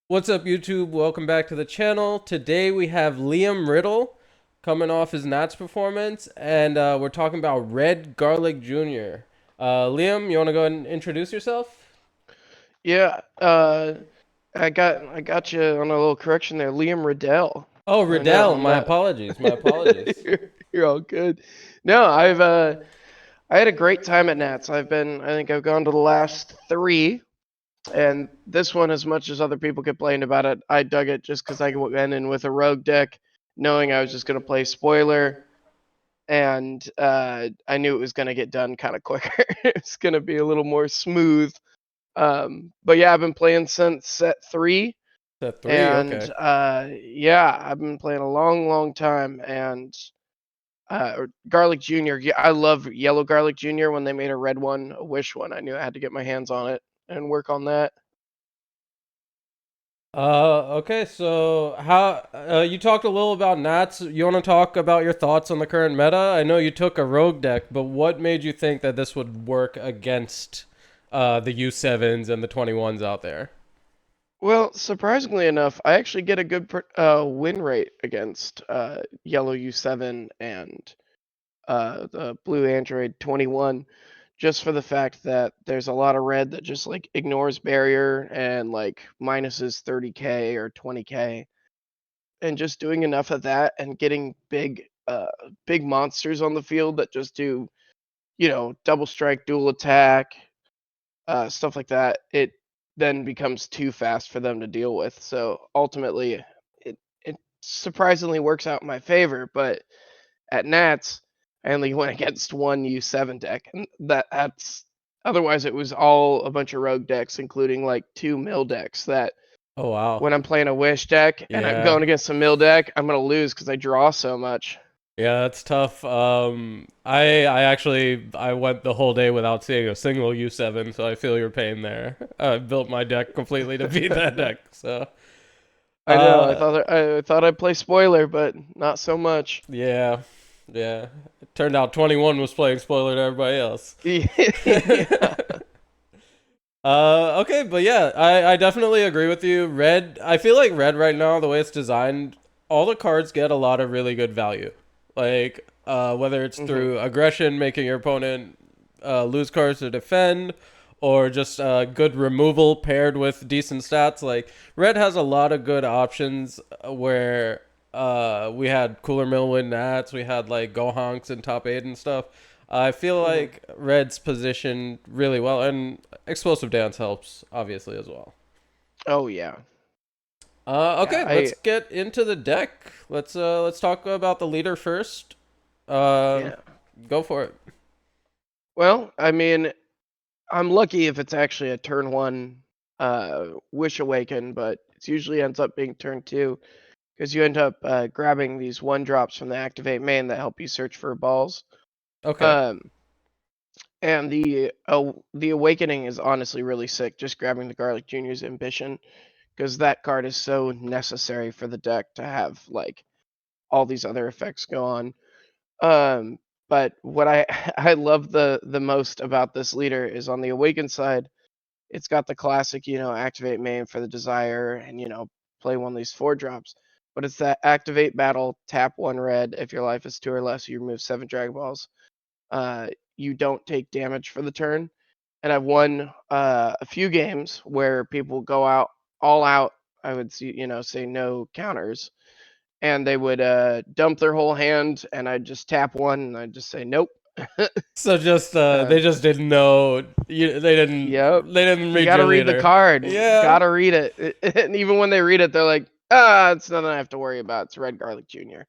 What's up, YouTube? Welcome back to the channel. Today we have Liam Riddell coming off his Nats performance, and we're talking about Red Garlic Jr. Liam, you want to go ahead and introduce yourself? Yeah, I got you on a little correction there. Liam Riddell. Oh, No, Riddell. I'm My not. apologies. My apologies. You're all good. No, I had a great time at Nats. I think I've gone to the last three, and this one, as much as other people complained about it, I dug it just because I went in with a rogue deck, knowing I was just gonna play spoiler, and I knew it was gonna get done kind of quicker. It's gonna be a little more smooth. But yeah, I've been playing since set three. Set three. And Okay. yeah, I've been playing a long, long time. And Garlic Junior, yeah, I love Yellow Garlic Junior. When they made a red one, a Wish one, I knew I had to get my hands on it and work on that. Okay. So how you talked a little about Nats. You want to talk about your thoughts on the current meta? I know you took a rogue deck, but what made you think that this would work against the U7s and the 21s out there? Well, surprisingly enough, I actually get a good win rate against Yellow U7 and the Blue Android 21, just for the fact that there's a lot of red that just like ignores barrier and like minuses 30k or 20k, and just doing enough of that and getting big monsters on the field that just do, double strike, dual attack, stuff like that. It then becomes too fast for them to deal with. So ultimately, it surprisingly works out in my favor. But at Nats, I only went against one U7 deck, and that's otherwise it was all a bunch of rogue decks, including like two mill decks that Oh wow. when I'm playing a Wish deck and I'm Yeah. going against a mill deck, I'm gonna lose because I draw so much. Yeah, that's tough. I actually I went the whole day without seeing a single U7, so I feel your pain there. I built my deck completely to beat that deck. So, I know. uh, I thought I'd play spoiler, but not so much. yeah, yeah. It turned out 21 was playing spoiler to everybody else. Yeah. Okay, but yeah, I definitely agree with you. Red, I feel like red right now, the way it's designed, all the cards get a lot of really good value. Like, whether it's hmm through aggression, making your opponent lose cards to defend, or just good removal paired with decent stats. Like, red has a lot of good options where we had Cooler Mill win Nats, we had like Gohanks in top 8 and stuff. I feel hmm like Red's positioned really well, and Explosive Dance helps obviously as well. Oh yeah. Yeah. Okay, let's get into the deck. Let's talk about the leader first. Uh, Yeah. Go for it. Well, I mean, I'm lucky if it's actually a turn one Wish Awaken, but it usually ends up being turn two because you end up grabbing these one drops from the activate main that help you search for balls. Okay. Um, and the awakening is honestly really sick. Just grabbing the Garlic Junior's ambition, because that card is so necessary for the deck to have like all these other effects go on. Um, but what I I love the most about this leader is on the awakened side, it's got the classic, activate main for the desire and play one of these four drops. But it's that activate battle, tap one red. If your life is two or less, you remove seven Dragon Balls. You don't take damage for the turn. And I've won a few games where people go out all out. I would see, say no counters, and they would dump their whole hand, and I'd just tap one, and I'd just say nope. So just uh, they just didn't know you. yep. They didn't You read got your to read the leader. card. Yeah. Got to read it. And even when they read it, they're like, it's nothing I have to worry about. It's Red Garlic Junior.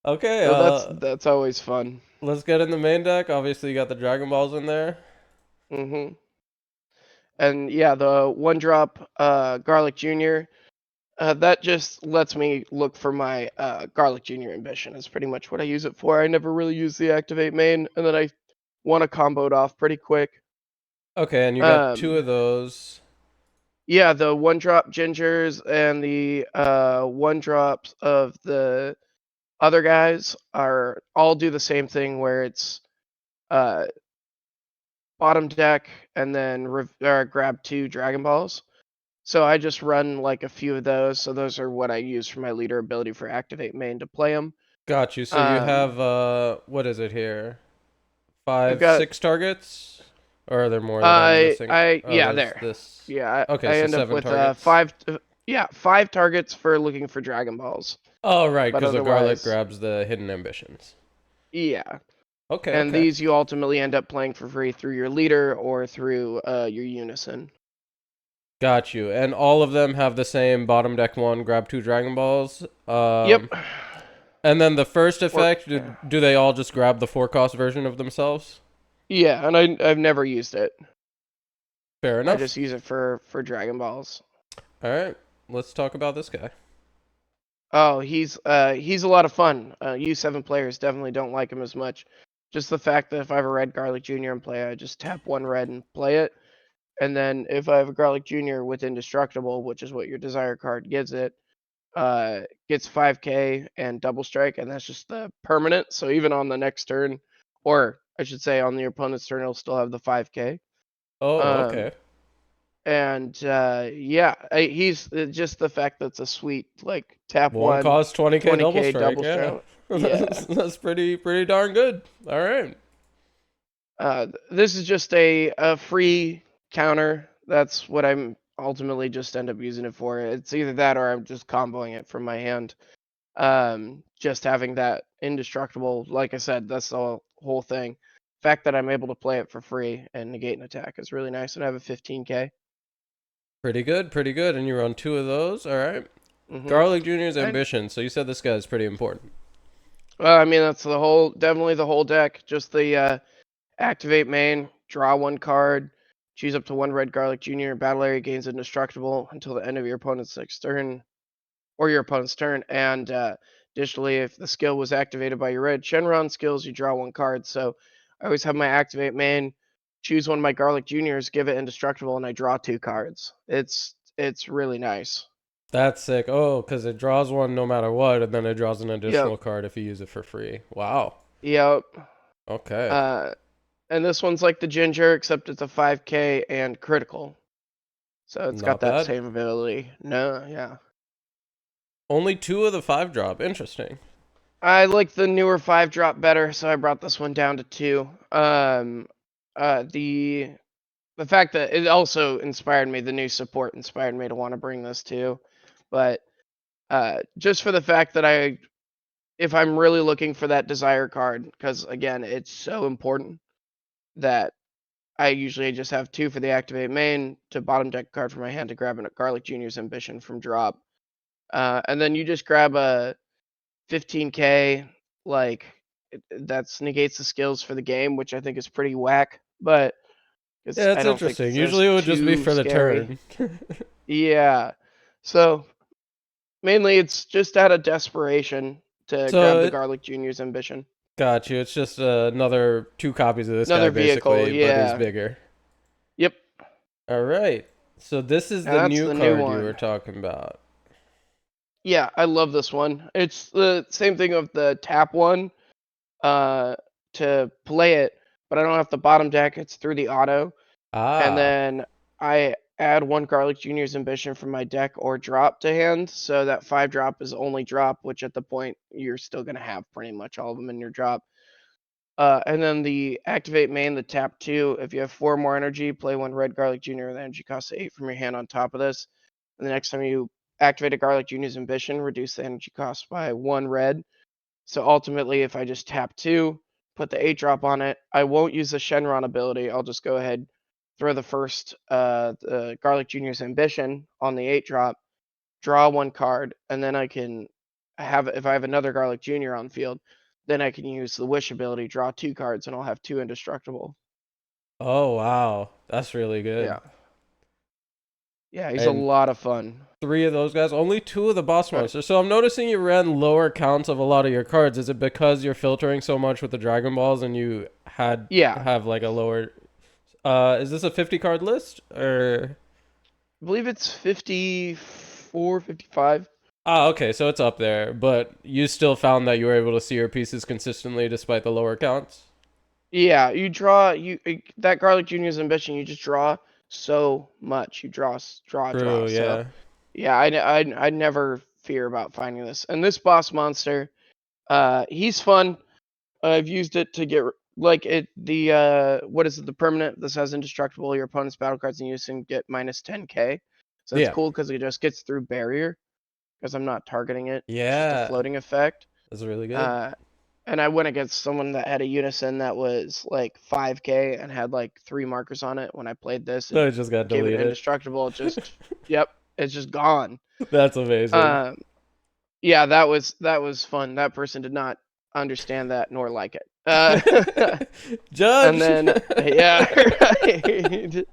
Okay. So that's always fun. Let's get in the main deck. Obviously, you got the Dragon Balls in there. hmm And yeah, the one drop Garlic Junior. That just lets me look for my Garlic Junior ambition. Is pretty much what I use it for. I never really use the activate main, and then I want to combo it off pretty quick. Okay, and you got two Um, of those. yeah, the one drop gingers and the one drops of the other guys are all do the same thing, where it's uh, bottom deck and then grab two Dragon Balls. So I just run like a few of those. So those are what I use for my leader ability for activate main to play them. Got you. So you Um, have what is it here? I've Five, got 6 targets? Or are there more that I'm missing? Oh, yeah, there's there. this. Yeah, Okay, I so end up 7 with targets. yeah, 5 targets for looking for Dragon Balls. Oh, right, But because the garlic otherwise, grabs the hidden ambitions. yeah. Okay, And okay. these you ultimately end up playing for free through your leader or through your unison. Got you. And all of them have the same bottom deck one, grab 2 Dragon Balls. Yep. And then the first Or effect, yeah. do they all just grab the 4 cost version of themselves? Yeah, and I've never used it. Fair I enough. just use it for Dragon Balls. All right, let's talk about this guy. Oh, he's a lot of fun. U7 players definitely don't like him as much. Just the fact that if I have a red Garlic Jr. in play, I just tap 1 red and play it. And then if I have a Garlic Jr. with Indestructible, which is what your desire card gives it, gets 5k and double strike, and that's just the permanent. So even on the next turn, or I should say on the opponent's turn, it'll still have the 5k. Oh, Um, okay. and yeah, he's just the fact that's a sweet like tap One one, cost 20k double 20k strike. double Yeah, strike. Yeah. that's pretty darn good. All right. This is just a free counter. That's what I'm ultimately just end up using it for. It's either that or I'm just comboing it from my hand. Just having that indestructible, like I said, that's the whole thing. Fact that I'm able to play it for free and negate an attack is really nice, and I have a 15k. Pretty good, pretty good. And you run 2 of those. All right. Mm-hmm. Garlic Jr.'s And ambition. So you said this guy is pretty important. I mean that's definitely the whole deck. Just the activate main, draw 1 card, choose up to 1 red Garlic Jr. Battle area gains indestructible until the end of your opponent's next turn or your opponent's turn. And additionally, if the skill was activated by your red Shenron skills, you draw 1 card. So I always have my activate main, choose one of my Garlic Juniors, give it indestructible, and I draw 2 cards. It's really nice. That's sick. Oh, because it draws one no matter what, and then it draws an Yep. additional card if you use it for free. Wow. Yep. Okay. Uh, and this one's like the Ginger, except it's a 5k and critical. So it's got Not that bad. same ability. No, yeah. Only 2 of the 5 drop. Interesting. I like the newer 5 drop better, so I brought this one down to 2. The fact that it also inspired me, the new support inspired me to want to bring this too. But just for the fact that if I'm really looking for that desire card, because again, it's so important that I usually just have 2 for the activate main to bottom deck card from my hand to grab a Garlic Junior's ambition from drop. And then you just grab a 15k, like that's negates the skills for the game, which I think is pretty whack. But Yeah, I it's don't think interesting. it's as Usually it would just be too for the scary. turn. Yeah. So mainly it's just out of desperation to So grab the it Garlic Junior's ambition. got you. It's just another 2 copies of this guy, Another vehicle, basically, but he's yeah. bigger. Yep. All right. So this is And the that's new the new card you were one. talking about. Yeah, I love this one. It's the same thing of the tap one uh to play it, but I don't have the bottom deck, it's through the auto. And Ah. then I add 1 Garlic Junior's ambition from my deck or drop to hand, so that 5 drop is only drop, which at the point you're still gonna have pretty much all of them in your drop. And then the activate main, the tap 2. If you have 4 more energy, play 1 red Garlic Junior with energy cost 8 from your hand on top of this. And the next time you activate a Garlic Junior's ambition, reduce the energy cost by 1 red. So ultimately, if I just tap 2, put the 8 drop on it, I won't use the Shenron ability. I'll just go ahead, throw the first the Garlic Junior's ambition on the 8 drop, draw 1 card, and then I can have if I have another Garlic Junior on field, then I can use the Wish ability, draw 2 cards, and I'll have 2 indestructible. Oh, wow. That's really good. Yeah. Yeah, he's a And lot of fun. 3 of those guys, only 2 of the boss Uh, monsters. So I'm noticing you ran lower counts of a lot of your cards. Is it because you're filtering so much with the Dragon Balls and you had yeah, have like a lower is this a 50 card list or I believe it's 54, 55. Ah, okay, so it's up there, but you still found that you were able to see your pieces consistently despite the lower counts? Yeah, you draw that Garlic Junior's ambition. You just draw. so much. You draw. True, So yeah. yeah, I never fear about finding this. And this boss monster, he's fun. I've used it to get like it the what is it, the permanent. This has indestructible. Your opponent's battle cards in use and get minus 10k. So that's Yeah. cool because it just gets through barrier because I'm not targeting it. It's just a Yeah. floating effect. That's really good. Uh, and I went against someone that had a unison that was like 5k and had like 3 markers on it when I played this No, and it just got gave it deleted. indestructible. It just, yep, it's just gone. That's amazing. Um, yeah, that was fun. That person did not understand that nor like it. And Judge. then yeah, right.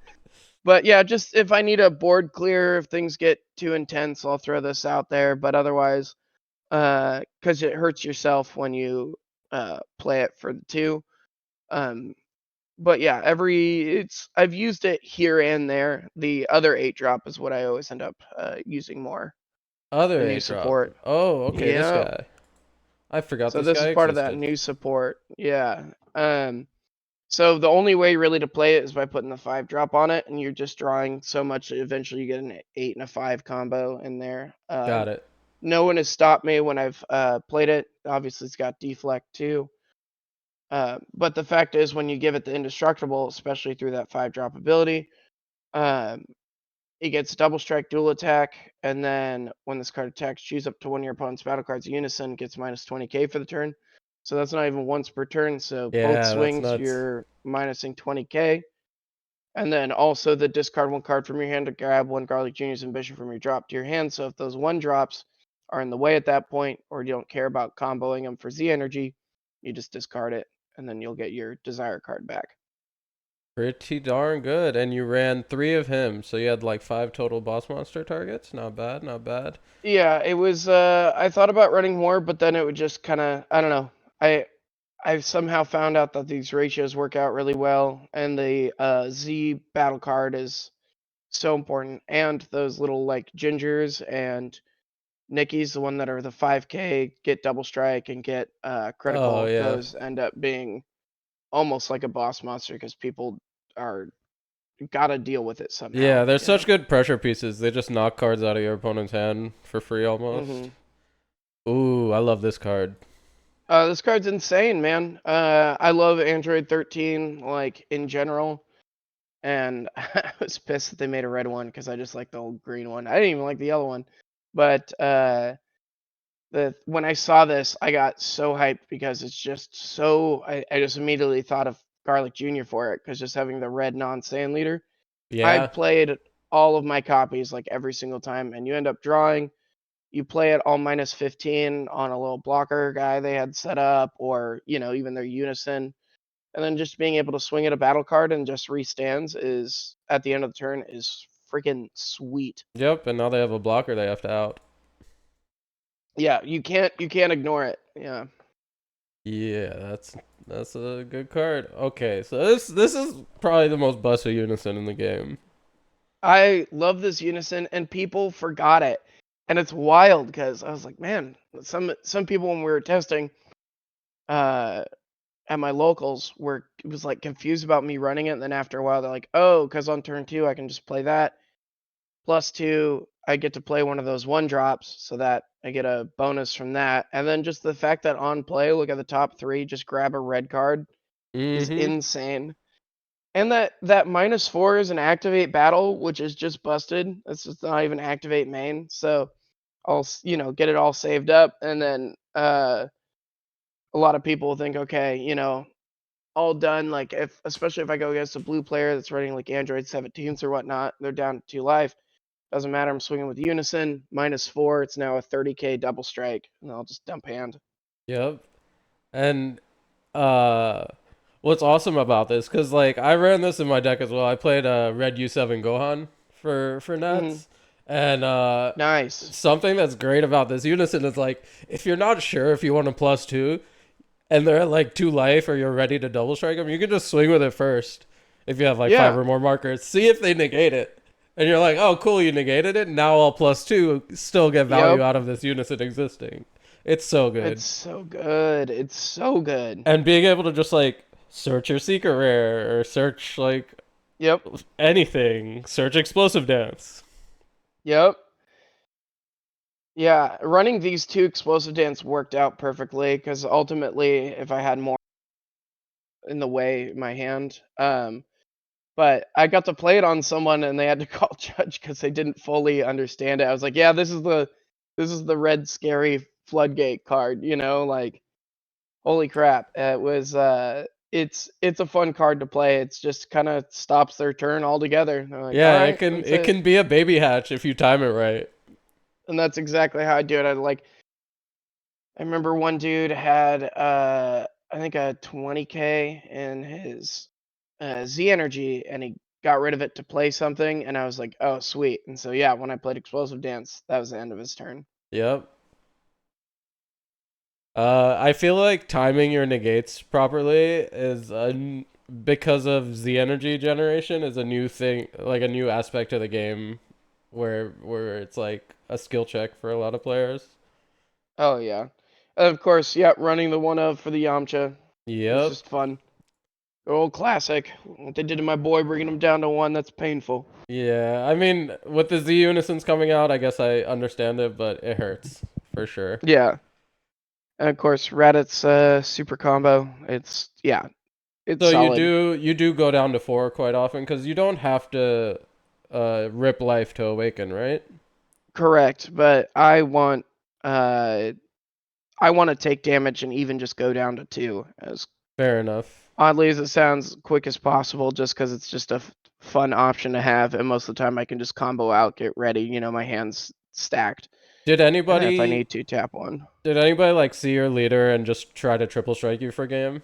But yeah, just if I need a board clear, if things get too intense, I'll throw this out there. But otherwise, because it hurts yourself when you play it for the two. Um, but yeah, I've used it here and there. The other 8 drop is what I always end up using more. Other The new 8 drop. support. Oh, okay, this Yeah. guy. I forgot So this this guy is part of that existed. new support. Yeah. So the only way really to play it is by putting the 5 drop on it, and you're just drawing so much that eventually you get an 8 and a 5 combo in there. Got it. No one has stopped me when I've played it. Obviously, it's got deflect too. But the fact is, when you give it the indestructible, especially through that 5 drop ability, um, it gets double strike, dual attack, and then when this card attacks, choose up to one of your opponent's battle cards in unison, gets minus 20k for the turn. So that's not even once per turn. So both Yeah, that's swings, nuts. you're minusing 20k. And then also the discard one card from your hand to grab one Garlic Junior's Ambition from your drop to your hand. So if those 1 drops are in the way at that point, or you don't care about comboing them for Z energy, you just discard it, and then you'll get your desire card back. Pretty darn good. And you ran 3 of him, so you had like 5 total boss monster targets. Not bad, not bad. Yeah, it was. I thought about running more, but then it would just kind of. I don't know. I've somehow found out that these ratios work out really well, and the Z battle card is so important, and those little like gingers and Nikki's, the one that are the 5k, get double strike and get Oh, critical. yeah. Those end up being almost like a boss monster because people are gotta deal with it Yeah, somehow. they're You know. such good pressure pieces. They just knock cards out of your opponent's hand for free almost. hmm Ooh, I love this card. This card's insane, man. I love Android 13, like in general, and I was pissed that they made a red one because I just like the old green one. I didn't even like the yellow one, but the when I saw this, I got so hyped because it's just so. I just immediately thought of Garlic Jr. for it because just having the red non-sand leader. Yeah. I've played all of my copies like every single time, and you end up drawing. You play it all minus 15 on a little blocker guy they had set up, or even their unison, and then just being able to swing at a battle card and just restands is at the end of the turn is freaking sweet. Yep, and now they have a blocker they have to out. Yeah, you can't ignore it. Yeah. Yeah, that's a good card. Okay, so this is probably the most busted unison in the game. I love this unison, and people forgot it, and it's wild because I was like, man, some people when we were testing uh, at my locals were it was like confused about me running it, and then after a while they're like, oh, because on turn 2 I can just play that +2. I get to play one of those 1 drops, so that I get a bonus from that, and then just the fact that on play, look at the top 3, just grab a red card is Mm-hmm. insane. And that -4 is an activate battle, which is just busted. It's just not even activate main. So I'll get it all saved up, and then a lot of people think, okay, all done. Like if especially if I go against a blue player that's running like Android 17s or whatnot, they're down to 2 life. Doesn't matter. I'm swinging with unison -4. It's now a 30k double strike, and I'll just dump hand. Yep. And uh what's awesome about this, cuz like I ran this in my deck as well. I played red U7 Gohan for hmm Nets. And Nice. something that's great about this unison is like if you're not sure if you want a +2 and they're at like 2 life or you're ready to double strike them, you can just swing with it first if you have like 5 Yeah, or more markers. See if they negate it. And you're like, oh, cool, you negated it. Now I'll +2 still get value yep. out of this unison existing. It's so It's good. so good. It's so good. And being able to just like search your secret rare or search like Yep. Anything. Search explosive dance. Yep. Yeah, running these two explosive dance worked out perfectly because ultimately, if I had more in the way in my hand, but I got to play it on someone and they had to call judge because they didn't fully understand it. I was like, yeah, this is the red scary floodgate card, like holy crap. It's a fun card to play. It's just kind of stops their turn altogether. They're like, all Yeah, right, that's it it. can be a baby hatch if you time it right. And that's exactly how I do it. I remember one dude had I think a 20K in his Z energy and he got rid of it to play something and I was like, "Oh, sweet." And so yeah, when I played explosive dance, that was the end of his turn. Yep. I feel like timing your negates properly because of Z energy generation is a new thing, like a new aspect of the game, where it's like a skill check for a lot of players. Oh yeah. And of course, yeah, running the one of for the Yamcha. It's Yep. just fun. Old classic. What they did to my boy bringing him down to one, that's painful. Yeah. I mean, with the Z unisons coming out, I guess I understand it, but it hurts for sure. Yeah. And of course, Raditz super combo. It's So solid. you do go down to 4 quite often because you don't have to rip life to awaken, right? Correct, but uh I want to take damage and even just go down to 2 as Fair enough. oddly as it sounds, quick as possible, just because it's just a fun option to have. And most of the time, I can just combo out, get ready. My hands stacked, Did and then if I anybody need to, tap one. Did anybody like see your leader and just try to triple strike you for game?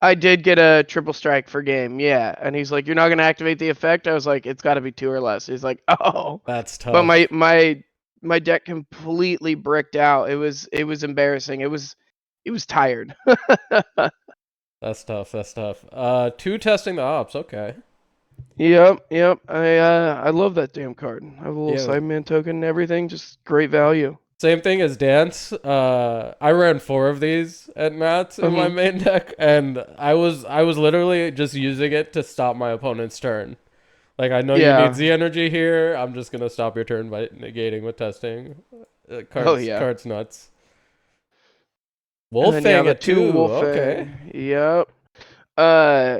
I did get a triple strike for game, yeah. And he's like, "You're not gonna activate the effect." I was like, "It's got to be 2 or less." He's like, "Oh," That's but my tough. my my deck completely bricked out. It was embarrassing. It was tired. That's tough. That's tough. Two testing the ops. Okay. Yep, yep. I love that damn card. I have a little Yeah. Sideman token and everything. Just great value. Same thing as dance. I ran 4 of these at Mats in my Mhm. main deck, and I was literally just using it to stop my opponent's turn. Like I know you need Yeah. Z energy here. I'm just gonna stop your turn by negating with testing. Oh yeah. Cards nuts. And then yeah, Wolfang the at two 2. wolf. Okay. Yep. Uh,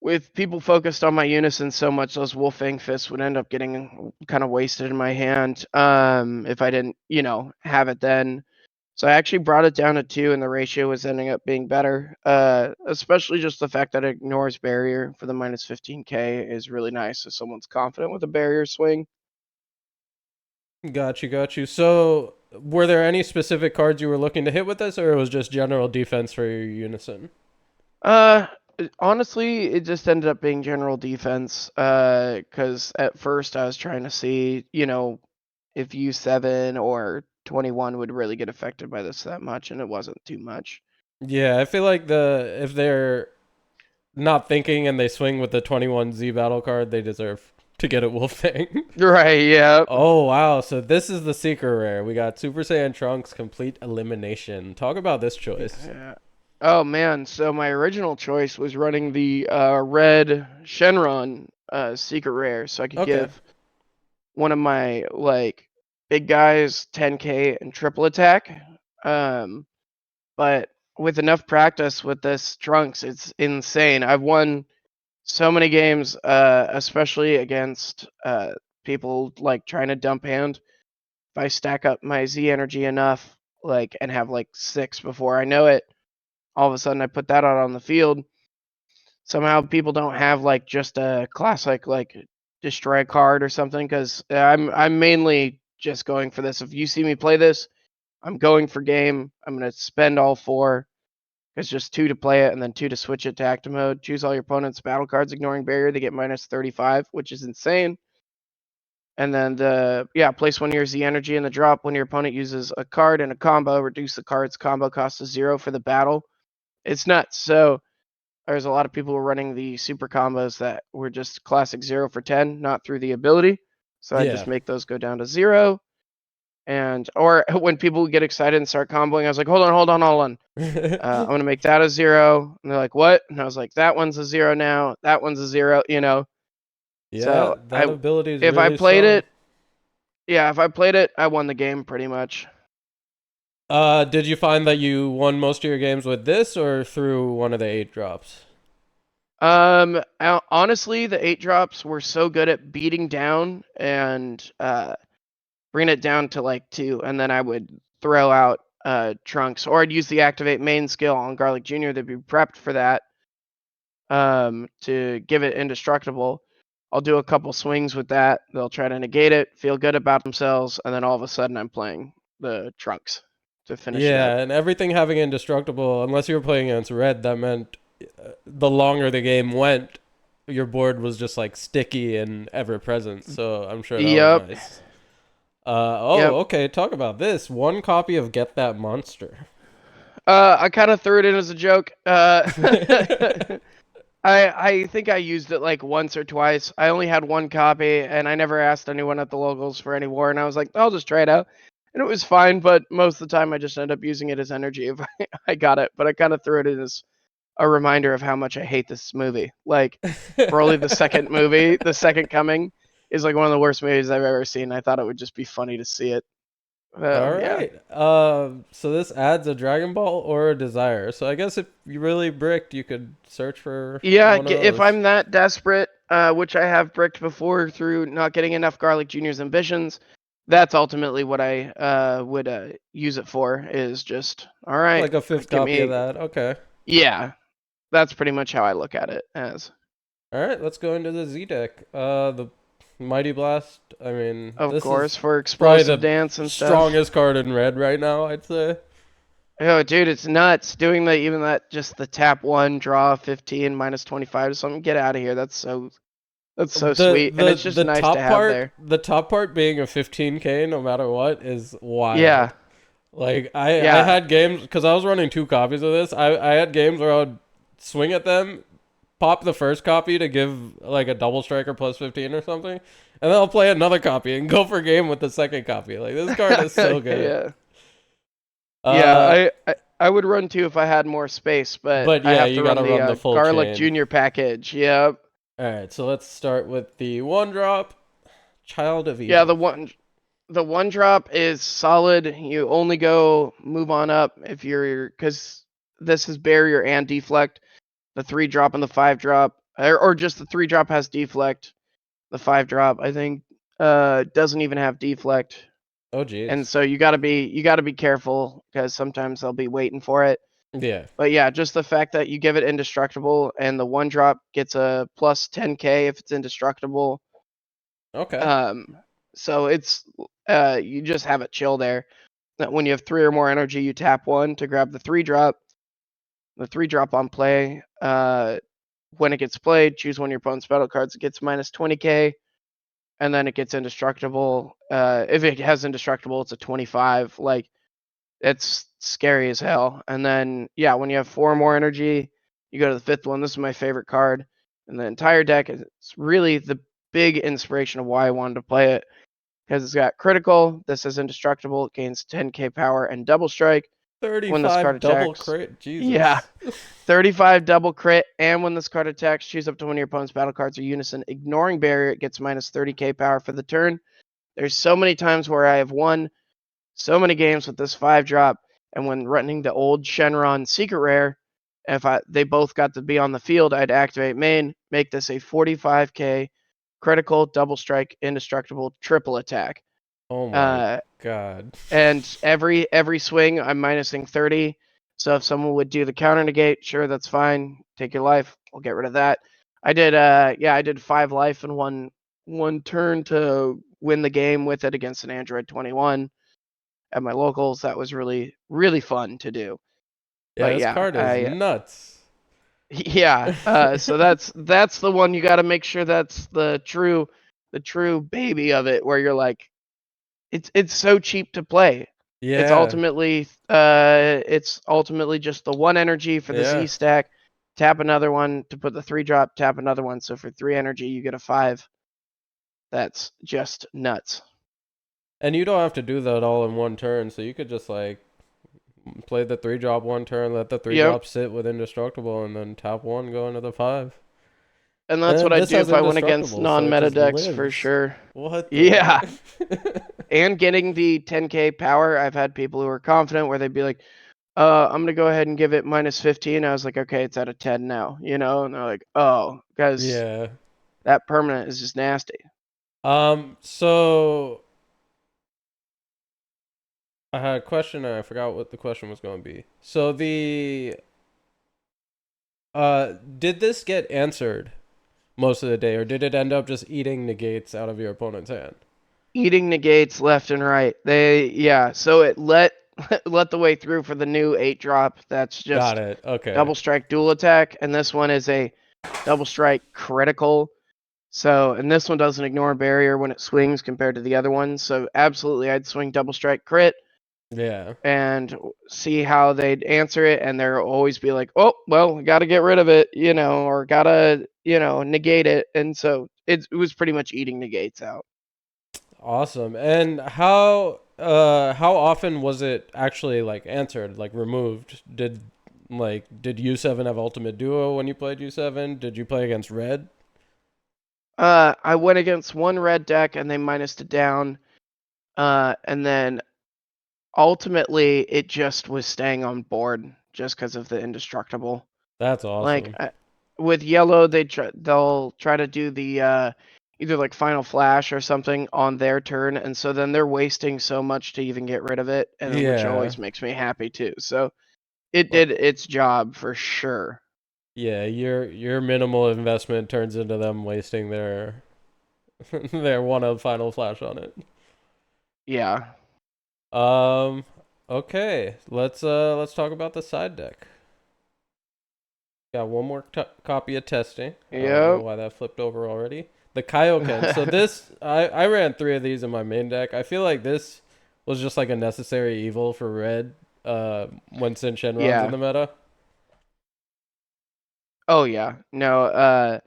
with people focused on my unison so much, those Wolfang fists would end up getting kind of wasted in my hand. If I didn't, have it then. So I actually brought it down to 2, and the ratio was ending up being better. Especially just the fact that it ignores barrier for the minus 15K is really nice if someone's confident with a barrier swing. Got you. So, were there any specific cards you were looking to hit with this, or it was just general defense for your unison? Uh, Honestly, it just ended up being general defense. Because at first I was trying to see, if U7 or 21 would really get affected by this that much, and it wasn't too much. Yeah, I feel like if they're not thinking and they swing with the 21Z battle card, they deserve to get it Wolfang. Right, yeah. Oh wow, so this is the secret rare. We got Super Saiyan Trunks complete elimination. Talk about this choice. Yeah. Oh man, so my original choice was running the red Shenron secret rare, so I could Okay. give one of my big guys 10K and triple attack. Um, but with enough practice with this Trunks, it's insane. I've won so many games, especially against people like trying to dump hand. If I stack up my Z energy enough, and have 6 before I know it, all of a sudden I put that out on the field. Somehow people don't have just a classic destroy card or something because I'm mainly just going for this. If you see me play this, I'm going for game. I'm gonna spend all 4. It's just 2 to play it and then 2 to switch it to active mode. Choose all your opponent's battle cards ignoring barrier. They get minus 35, which is insane. And then place 1 year's the energy in the drop when your opponent uses a card in a combo. Reduce the card's combo cost to 0 for the battle. It's nuts. So there's a lot of people who are running the super combos that were just classic 0 for 10, not through the ability. So I just Yeah. make those go down to 0. And or when people get excited and start comboing, I was like, hold on, hold on, hold on. I'm gonna make that a 0. And they're like, what? And I was like, that one's a 0 now. That one's a 0. You know. Yeah, So that ability is if I really played strong. it, yeah, if I played it, I won the game pretty much. Did you find that you won most of your games with this or through one of the 8 drops? Honestly, the 8 drops were so good at beating down and bring it down to like 2, and then I would throw out trunks, or I'd use the activate main skill on Garlic Jr. to be prepped for that, to give it indestructible. I'll do a couple swings with that. They'll try to negate it, feel good about themselves, and then all of a sudden I'm playing the trunks to finish it up. Yeah, and everything having indestructible, unless you were playing against red, that meant the longer the game went, your board was just like sticky and ever present. So I'm sure that was Yep. nice. Yep. Okay. Talk about this. One copy of Get That Monster. I kind of threw it in as a joke. I think I used it like once or twice. I only had one copy, and I never asked anyone at the locals for any more. And I was like, I'll just try it out, and it was fine. But most of the time, I just end up using it as energy if I got it. But I kind of threw it in as a reminder of how much I hate this movie. Like Broly, the second movie, The Second Coming, is like one of the worst movies I've ever seen. I thought it would just be funny to see it. All Yeah. right. So this adds a Dragon Ball or a Desire. So I guess if you really bricked, you could search for Yeah, one of if those. I'm that desperate, which I have bricked before through not getting enough Garlic Jr.'s ambitions, that's ultimately what I would use it for. Is just all right. Like a fifth Give copy of me, that. Okay. yeah. That's pretty much how I look at it as. All right, let's go into the Z deck. The Mighty Blast. I mean, Of this course, is for probably explosive the dance and stuff. strongest card in red right now, I'd say. Oh, dude, it's nuts doing the even that just the tap one draw 15 minus 25 or something. Get out of here. That's so The sweet, and the it's just the nice to top have part, there. the top part being a 15K no matter what is Yeah, wild. Like I yeah. had games because I was running 2 copies of this. I had games where I would swing at them, pop the first copy to give like a double striker plus 15 or something, and then I'll play another copy and go for game with the second copy. Like this card is so good. Yeah. Yeah, Uh, I would run too if I had more space, but but I yeah, have you to gotta run the run the full Garlic chain. Junior package. Yep. All right, so let's start with the one drop, Child of Yeah, Evil. the one drop is solid. You only go move on up if you're because this is barrier and deflect. The 3 drop and the 5 drop, or just the 3 drop has deflect. The 5 drop, I think, doesn't even have deflect. Oh And jeez. so you gotta be careful because sometimes they'll be waiting for it. Yeah. But yeah, just the fact that you give it indestructible and the 1 drop gets a plus 10k if it's indestructible. Okay. Um, so it's you just have it chill there. That when you have 3 or more energy, you tap one to grab the 3 drop. The 3 drop on play. When it gets played, choose one of your opponent's battle cards. It gets minus 20k, and then it gets indestructible. If it has indestructible, it's a 25. Like it's scary as hell. And then yeah, when you have 4 more energy, you go to the 5th one. This is my favorite card in the entire deck. It's really the big inspiration of why I wanted to play it because it's got critical. This is indestructible. It gains 10k power and double strike. When this card 35 double attacks, crit. yeah, Jesus. 35 double crit. And when this card attacks, choose up to one of your opponent's battle cards or unison. Ignoring barrier, it gets minus 30k power for the turn. There's so many times where I have won so many games with this 5 drop, and when running the old Shenron secret rare, if they both got to be on the field, I'd activate main, make this a 45k critical, double strike, indestructible, triple attack. Oh my Uh, god. and every swing I'm minusing 30. So if someone would do the counter negate, sure, that's fine. Take your life. I'll get rid of that. I did 5 life in one turn to win the game with it against an Android 21 at my locals. That was really really fun to do. Yeah, But this yeah, card is nuts. yeah. So that's the one you got to make sure that's the true baby of it, where you're like, it's so cheap to play. Yeah. It's ultimately just the one energy for the Yeah. Z stack. Tap another one to put the 3 drop. Tap another one. So for 3 energy, you get a 5. That's just nuts. And you don't have to do that all in one turn, so you could just like play the 3-drop one turn, let the three Yep. drop sit with indestructible, and then tap one, go into the 5. And that's what And I'd this do has if I went against indestructible, so it non-meta just decks for lives. sure. What the Yeah. heck? And getting the 10k power, I've had people who are confident where they'd be like, I'm gonna go ahead and give it minus 15. I was like, okay, it's at a 10 now, you know? And they're like, oh, because Yeah. that permanent is just nasty. So I had a question and I forgot what the question was going to be. So did this get answered most of the day, or did it end up just eating negates out of your opponent's hand? Eating negates left and right. So it let the way through for the new 8-drop. That's Got just it. Okay. double strike dual attack, and this one is a double strike critical. So, and this one doesn't ignore barrier when it swings compared to the other one. So, absolutely, I'd swing double strike crit Yeah. and see how they'd answer it. And they'll always be like, oh, well, gotta get rid of it, or gotta, negate it. And so it was pretty much eating negates out. Awesome. And how often was it actually like answered, like removed? Did U7 have ultimate duo when you played U7? Did you play against red? I went against one red deck and they minused it down. And then ultimately it just was staying on board just because of the indestructible. That's Like awesome. with yellow, they'll try to do the either like final flash or something on their turn, and so then they're wasting so much to even get rid of it, and which Yeah. always makes me happy too. So it Well, did its job for sure. yeah, your minimal investment turns into them wasting their their one of final flash on it. Yeah. Um okay, let's talk about the side deck. Got one more copy of testing. I don't know Yep. why that flipped over already. The Kaioken. So this, I ran 3 of these in my main deck. I feel like this was just like a necessary evil for red when Sin Shenron's in Yeah. the meta. Oh yeah. No.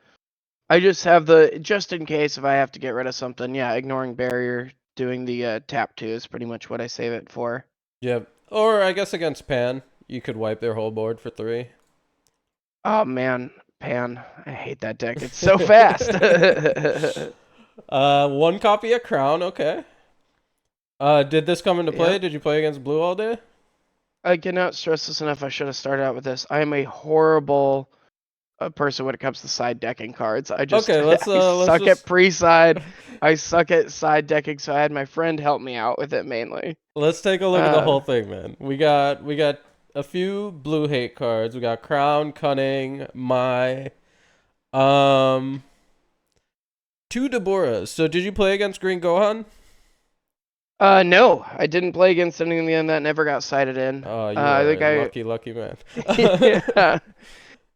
I just have just in case if I have to get rid of something. Yeah. Ignoring barrier, doing the tap 2 is pretty much what I save it for. Yep. Or I guess against Pan, you could wipe their whole board for 3. Oh man, Pan. I hate that deck. It's so fast. One copy of Crown. Okay. Did this come into play? Yep. Did you play against Blue all day? I cannot stress this enough. I should have started out with this. I am a horrible person when it comes to side decking cards. I just Okay, let's I let's suck at just pre-side. I suck at side decking, so I had my friend help me out with it mainly. let's take a look at the Uh, whole thing, man. We got a few blue hate cards. We got Crown, Cunning, My, um, 2 Deborahs. So did you play against Green Gohan? no, I didn't play against any of them that never got sided in. Oh, you I are think a lucky, lucky man. yeah,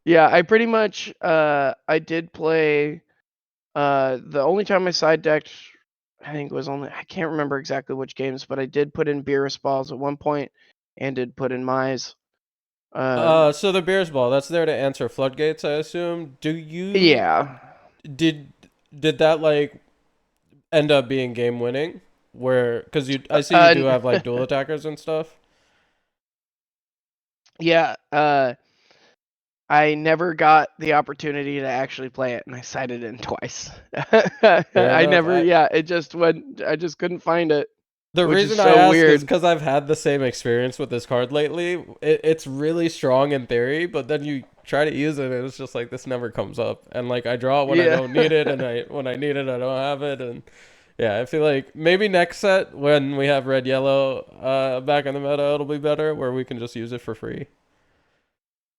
yeah. I pretty much I did play. The only time I side decked, I think was only I can't remember exactly which games, but I did put in Beerus balls at one point, and did put in Mize. So the Beers Ball, that's there to answer floodgates, I assume. Yeah. Did did that like end up being game winning? Where, because I see you do Uh, have like dual attackers and stuff. yeah. I never got the opportunity to actually play it, and I sided in twice. Fair I enough. never. Yeah. It just went. I just couldn't find it, The which is reason I so ask is weird. because I've had the same experience with this card lately. It's really strong in theory, but then you try to use it, and it's just like this never comes up. And like I draw it when I Yeah. don't need it, and I when I need it, I don't have it. And yeah, I feel like maybe next set when we have red yellow back in the meta, it'll be better where we can just use it for free.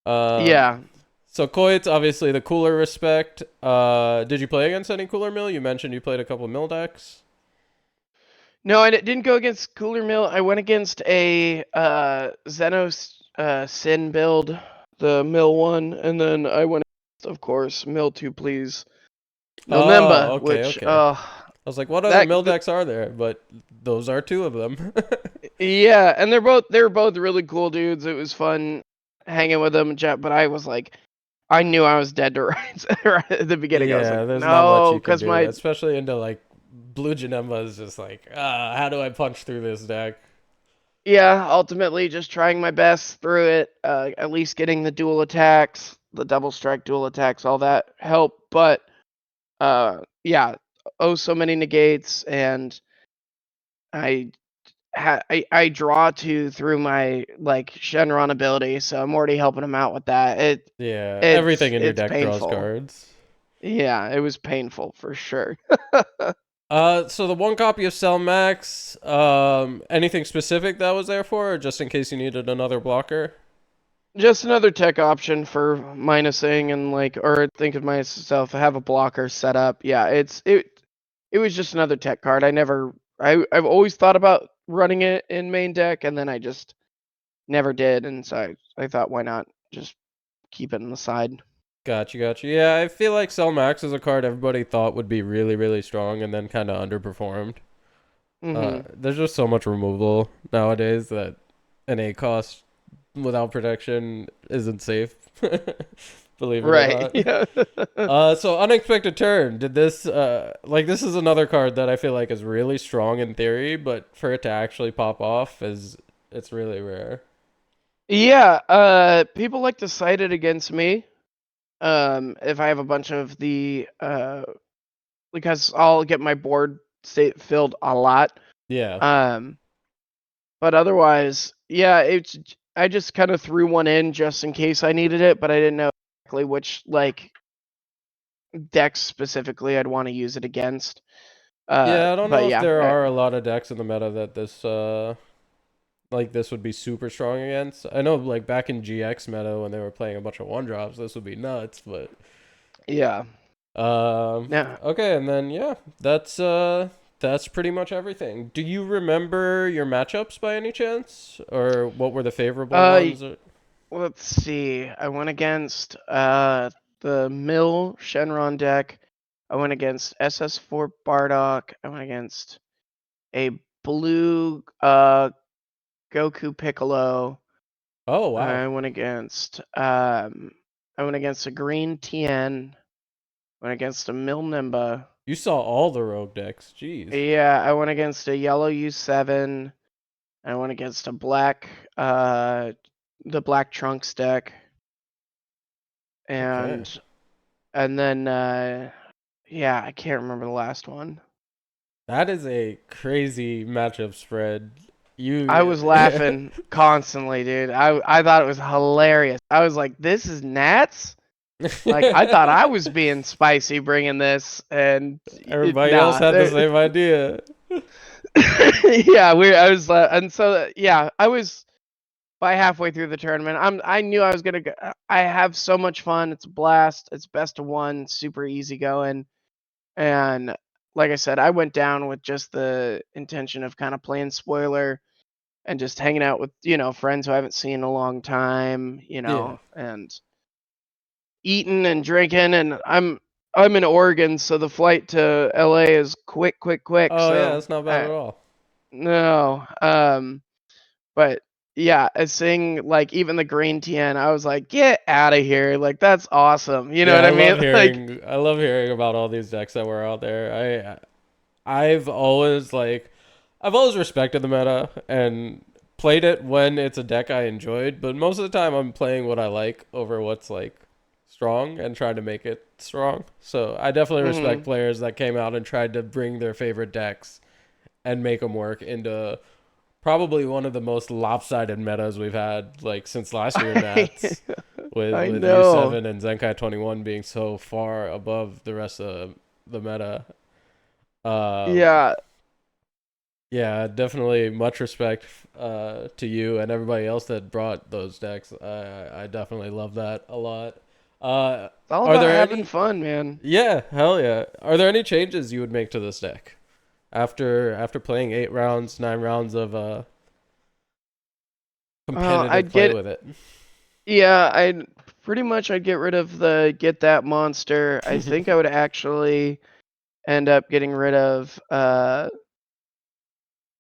Um, Yeah. so Coit's obviously the cooler respect. Did you play against any cooler mill? You mentioned you played a couple mill decks. No, I didn't go against Cooler Mill. I went against a Xenos Sin build, the Mill one, and then I went, against, of course, Mill 2 Please. Oh, Milnemba, okay, which okay. I was like, what other that mill decks are there? But those are 2 of them. yeah, and they're both really cool dudes. It was fun hanging with them, but I was like, I knew I was dead to rights right at the beginning. I was like, Yeah, there's not much no, you can because do, my especially into like Blue Janemba is just like, how do I punch through this deck? Yeah, ultimately just trying my best through it. At least getting the dual attacks, the double strike dual attacks, all that help. But yeah, oh, so many negates, and I I draw two through my like Shenron ability, so I'm already helping him out with that. Yeah, everything in your It's deck draws painful. cards. Yeah, it was painful for sure. So the one copy of Cell Max, anything specific that was there for, or just in case you needed another blocker? Just another tech option for minusing and like, or think of myself have a blocker set up. Yeah, it was just another tech card. I've always thought about running it in main deck, and then I just never did, and so I thought why not just keep it on the side. Gotcha. Yeah, I feel like Cell Max is a card everybody thought would be really, really strong and then kind of underperformed. Mm-hmm. There's just so much removal nowadays that an A cost without protection isn't safe. Believe it or Right. not. Yeah. So unexpected turn. Did this like this is another card that I feel like is really strong in theory, but for it to actually pop off is it's really rare. Yeah. People like to cite it against me. If I have a bunch of the because I'll get my board state filled a lot. Yeah. Um, but otherwise, yeah, I just kind of threw one in just in case I needed it, but I didn't know exactly which like decks specifically I'd want to use it against. Yeah, I don't know But if yeah, there are a lot of decks in the meta that this like this would be super strong against. I know like back in GX meta when they were playing a bunch of one drops, this would be nuts, but yeah. Now, okay, and then yeah, that's pretty much everything. Do you remember your matchups by any chance? Or what were the favorable uh, ones? let's see. I went against the Mill Shenron deck. I went against SS4 Bardock. I went against a blue Goku Piccolo. Oh wow. I went against I went against a green TN. Went against a Mill Nimba. You saw all the rogue decks. Jeez. Yeah, I went against a yellow U7. I went against a black the Black Trunks deck. Okay. And then yeah, I can't remember the last one. That is a crazy matchup spread. I You was laughing constantly, dude. I thought it was hilarious. I was like, this is Nats? Like I thought I was being spicy bringing this, and Everybody else nah. had the same idea. Yeah, I was, and so yeah, I was by halfway through the tournament. I knew I was gonna go. I have so much fun. It's a blast. It's best of one, super easy going, and like I said, I went down with just the intention of kind of playing spoiler and just hanging out with friends who I haven't seen in a long time, Yeah. and eating and drinking. And I'm in Oregon, so the flight to LA is quick. Oh yeah, So that's not bad I at all. no, but yeah, seeing like even the green TN, I was like, get out of here! Like that's awesome. You know Yeah, what I mean? Like, I love hearing about all these decks that were out there. I've always like I've always respected the meta and played it when it's a deck I enjoyed, but most of the time I'm playing what I like over what's like strong and trying to make it strong. So I definitely respect mhm. players that came out and tried to bring their favorite decks and make them work into probably one of the most lopsided metas we've had like since last year in I, Nats with I know. U7 and Zenkai 21 being so far above the rest of the meta. Um, Yeah, yeah, definitely much respect to you and everybody else that brought those decks. I definitely love that a lot. Uh, it's all are about there having any? fun, man. Yeah, hell yeah. Are there any changes you would make to this deck after playing 8 rounds, 9 rounds of competitive I'd play get with it? Yeah, I'd get rid of the get that monster. I think I would actually end up getting rid of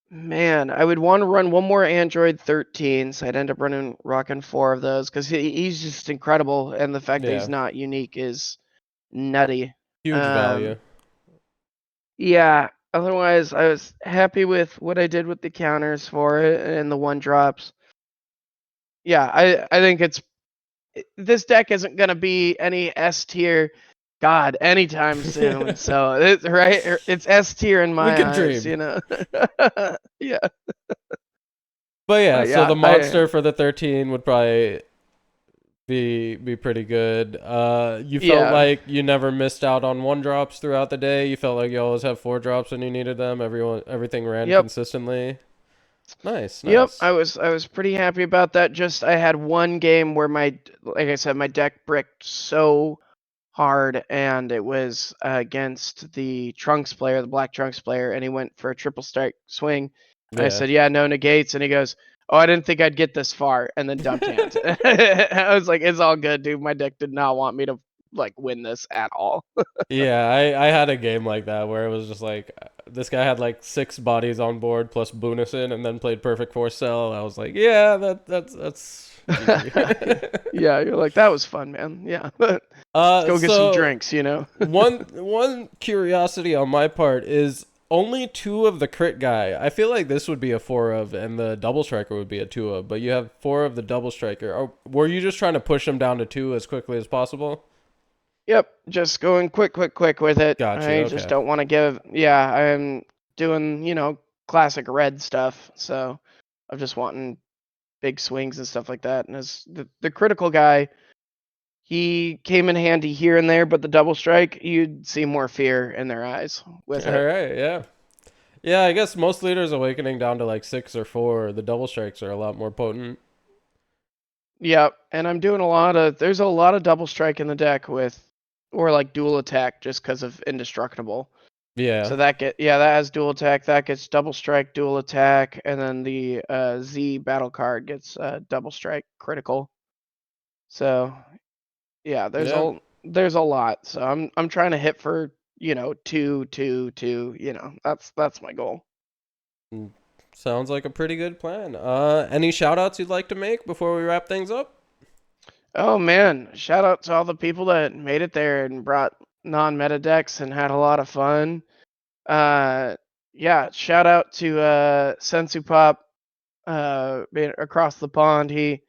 man, I would want to run one more Android 13, so I'd end up running rocking four of those because he's just incredible, and the fact that he's Yeah, not unique is nutty. huge value. Um, yeah, Otherwise, I was happy with what I did with the counters for it and the one drops. Yeah, I think this deck isn't gonna be any S tier god anytime soon. So it's right, it's S tier in We my could eyes, dream. you know. Yeah, But yeah, but so yeah, the monster for the 13 would probably be pretty good. You felt yeah, like you never missed out on one drops throughout the day. You felt like you always have four drops when you needed them. Everything ran yep. consistently. Nice, Yep, nice. I was pretty happy about that. Just I had one game where like I said, my deck bricked so hard, and it was against the Trunks player, the Black Trunks player, and he went for a triple strike swing. And I Yeah. said, "Yeah, no negates," and he goes, "Oh, I didn't think I'd get this far," and then dumped hands. I was like, "It's all good, dude. My deck did not want me to like win this at all." Yeah, I had a game like that where it was just like this guy had like six bodies on board plus Bunison and then played Perfect Force Cell. I was like, yeah, that's GG. Yeah, you're like, that was fun, man. Yeah, let's go get some So drinks, you know. one curiosity on my part is only two of the crit guy. I feel like this would be a four of, and the double striker would be a two of. But you have four of the double striker. Were you just trying to push him down to two as quickly as possible? Yep, just going quick with it. Got you. I just Okay. don't want to give. Yeah, I'm doing, classic red stuff. So I'm just wanting big swings and stuff like that. And as the critical guy, he came in handy here and there, but the double strike, you'd see more fear in their eyes with All it. right. Yeah. Yeah. I guess most leaders awakening down to like six or four. The double strikes are a lot more potent. Yep, and I'm doing there's a lot of double strike in the deck or like dual attack just because of indestructible. Yeah. So that has dual attack. That gets double strike, dual attack, and then the Z battle card gets double strike, critical. So yeah, Yeah. there's a lot. So I'm trying to hit for two, two, two. That's my goal. Mm, sounds like a pretty good plan. Any shout outs you'd like to make before we wrap things up? Oh man, shout out to all the people that made it there and brought non-meta decks and had a lot of fun. Uh, yeah, shout out to Sensu Pop across the pond. He's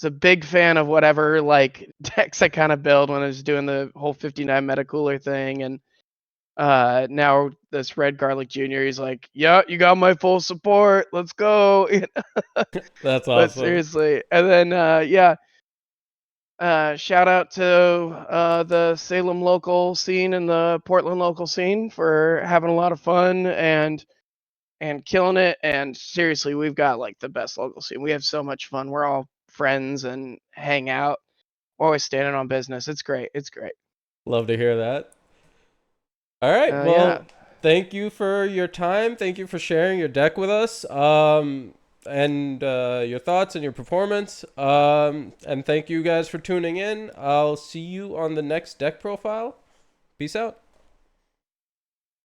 a big fan of whatever like decks I kind of build when I was doing the whole 59 meta cooler thing, and now this Red Garlic Jr. He's like, yeah, you got my full support. Let's go. That's But awesome. seriously, and then yeah, shout out to the Salem local scene and the Portland local scene for having a lot of fun and killing it. And seriously, we've got like the best local scene. We have so much fun. We're all friends and hang out. We're always standing on business. It's great. It's great. Love to hear that. All right. Yeah. Well, thank you for your time. Thank you for sharing your deck with us. And your thoughts and your performance. And thank you guys for tuning in. I'll see you on the next deck profile. Peace out.